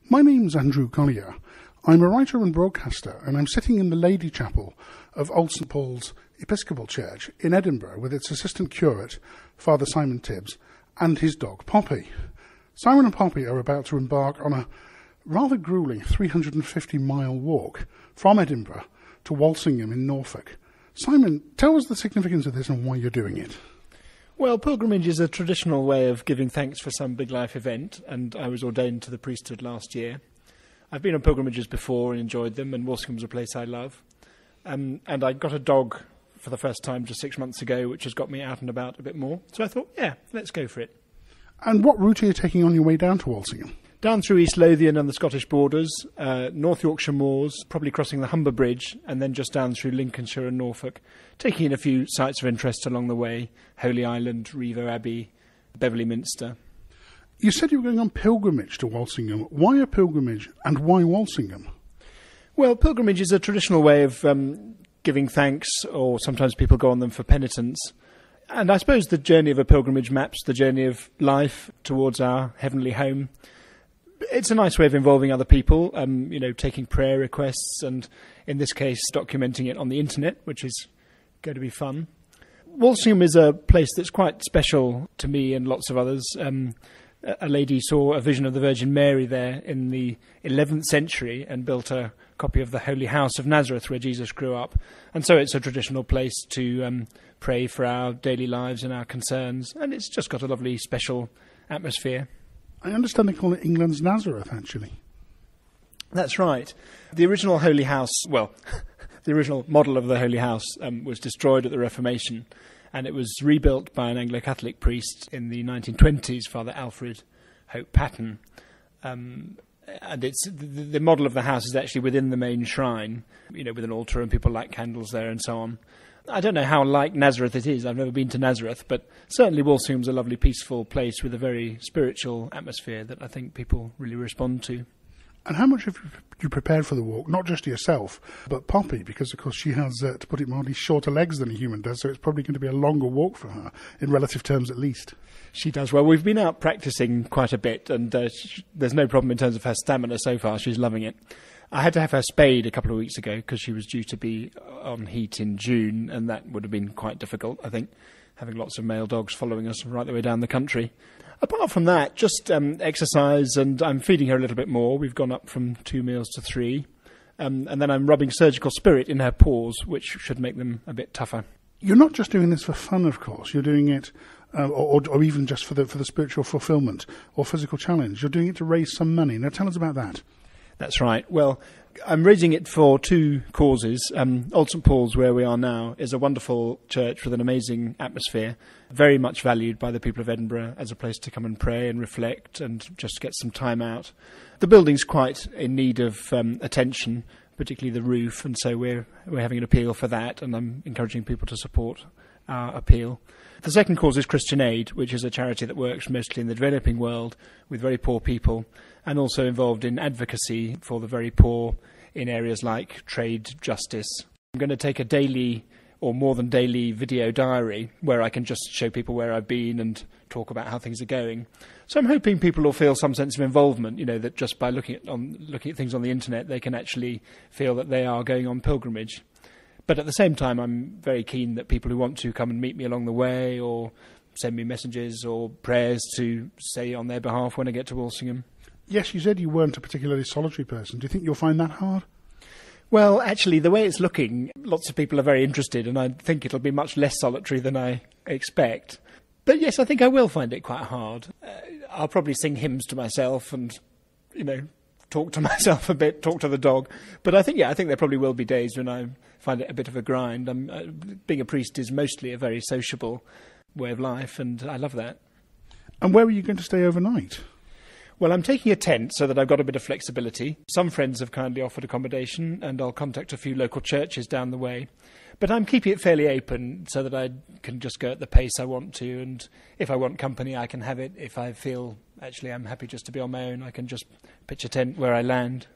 My name's Andrew Collier. I'm a writer and broadcaster, and I'm sitting in the Lady Chapel of Old St Paul's Episcopal Church in Edinburgh with its assistant curate, Father Simon Tibbs, and his dog Poppy. Simon and Poppy are about to embark on a rather gruelling 350-mile walk from Edinburgh to Walsingham in Norfolk. Simon, tell us the significance of this and why you're doing it. Well, pilgrimage is a traditional way of giving thanks for some big life event, and I was ordained to the priesthood last year. I've been on pilgrimages before and enjoyed them, and Walsingham's a place I love. And I got a dog for the first time just 6 months ago, which has got me out and about a bit more. So I thought, yeah, let's go for it. And what route are you taking on your way down to Walsingham? Down through East Lothian and the Scottish borders, North Yorkshire moors, probably crossing the Humber Bridge, and then just down through Lincolnshire and Norfolk, taking in a few sites of interest along the way: Holy Island, Revo Abbey, Beverley Minster. You said you were going on pilgrimage to Walsingham. Why a pilgrimage and why Walsingham? Well, pilgrimage is a traditional way of giving thanks, or sometimes people go on them for penitence. And I suppose the journey of a pilgrimage maps the journey of life towards our heavenly home. It's a nice way of involving other people, taking prayer requests and, in this case, documenting it on the internet, which is going to be fun. Walsingham is a place that's quite special to me and lots of others. A lady saw a vision of the Virgin Mary there in the 11th century and built a copy of the Holy House of Nazareth where Jesus grew up. And so it's a traditional place to pray for our daily lives and our concerns. And it's just got a lovely special atmosphere. I understand they call it England's Nazareth, actually. That's right. The original Holy House, the original model of the Holy House was destroyed at the Reformation, and it was rebuilt by an Anglo-Catholic priest in the 1920s, Father Alfred Hope Patton. And it's the model of the house is actually within the main shrine, with an altar and people light candles there and so on. I don't know how like Nazareth it is. I've never been to Nazareth, but certainly Walsingham's a lovely, peaceful place with a very spiritual atmosphere that I think people really respond to. And how much have you prepared for the walk? Not just yourself, but Poppy, because, of course, she has, to put it mildly, shorter legs than a human does, so it's probably going to be a longer walk for her, in relative terms at least. She does. Well, we've been out practising quite a bit, and there's no problem in terms of her stamina so far. She's loving it. I had to have her spayed a couple of weeks ago because she was due to be on heat in June, and that would have been quite difficult, I think, having lots of male dogs following us right the way down the country. Apart from that, just exercise, and I'm feeding her a little bit more. We've gone up from 2 meals to 3. And then I'm rubbing surgical spirit in her paws, which should make them a bit tougher. You're not just doing this for fun, of course. You're doing it, or even just for the spiritual fulfilment or physical challenge. You're doing it to raise some money. Now, tell us about that. That's right. Well, I'm raising it for 2 causes. Old St Paul's, where we are now, is a wonderful church with an amazing atmosphere, very much valued by the people of Edinburgh as a place to come and pray and reflect and just get some time out. The building's quite in need of attention, particularly the roof, and so we're having an appeal for that, and I'm encouraging people to support our appeal. The second cause is Christian Aid, which is a charity that works mostly in the developing world with very poor people, and also involved in advocacy for the very poor in areas like trade justice. I'm going to take a daily or more than daily video diary where I can just show people where I've been and talk about how things are going. So I'm hoping people will feel some sense of involvement, that just by looking at things on the internet, they can actually feel that they are going on pilgrimage. But at the same time, I'm very keen that people who want to come and meet me along the way or send me messages or prayers to say on their behalf when I get to Walsingham. Yes, you said you weren't a particularly solitary person. Do you think you'll find that hard? Well, actually, the way it's looking, lots of people are very interested, and I think it'll be much less solitary than I expect. But yes, I think I will find it quite hard. I'll probably sing hymns to myself and, talk to myself a bit, talk to the dog. But I think there probably will be days when I find it a bit of a grind. Being a priest is mostly a very sociable way of life, and I love that. And where are you going to stay overnight? Well, I'm taking a tent so that I've got a bit of flexibility. Some friends have kindly offered accommodation, and I'll contact a few local churches down the way. But I'm keeping it fairly open so that I can just go at the pace I want to, and if I want company, I can have it. If I feel, actually, I'm happy just to be on my own, I can just pitch a tent where I land.